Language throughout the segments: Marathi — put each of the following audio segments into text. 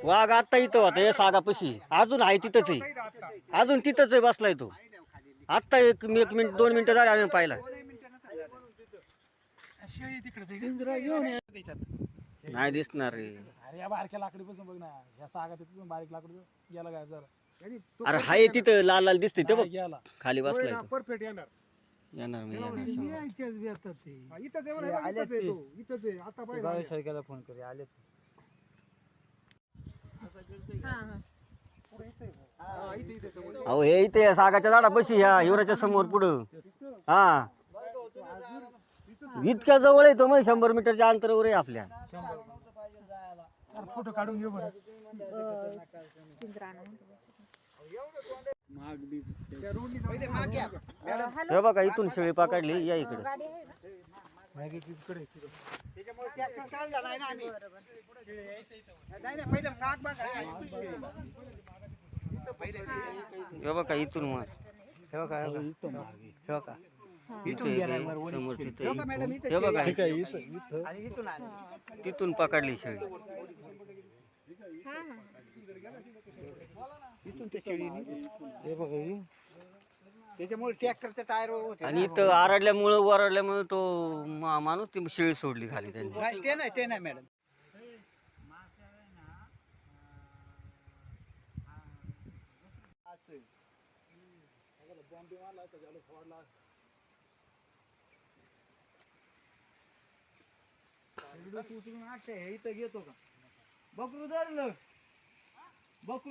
वाघ आता इथं होता हे सागापाशी, अजून आहे तिथंच आहे, अजून तिथंच आहे बसलाय तो. आता एक मिनिट 2 मिनिटं झाले आम्ही पाहिला. नाही दिसणार रे. अरे या बारक्या लाकडी पासून बघ ना, ह्या सागाच्या तिथून बारीक लाकूड गेला काय जरा. अरे हाय तिथं लाल लाल दिसते ते बघ, गेला खाली बसलाय तो. परफेक्ट येणार. येणार मी येणार. इथंच आहे आता पाहिजे. फोन करू आले. अहो हे इथे सागाच्या झाडापाशी ह्या हिवराच्या समोर पुढं. हा इतक्या जवळ आहे तो, मग 100 मीटरच्या अंतरावर आहे आपल्या. फोटो काढून घेऊ बरं. हे बघा इथून शेळी पकडली, या इकडे. हे बघा इथून मग हे बघा समोर तिथे. हे बघा तिथून पकडली शेळी. त्याच्यामुळे ट्रॅक्टरचे टायर होते आणि इथं ओरडल्यामुळे तो माणूस ती शेळी सोडली खाली त्यांनी. ते नाही मॅडम. इथं घेतो का बकरू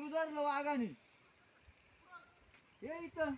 धरलं वाघाने हे इथं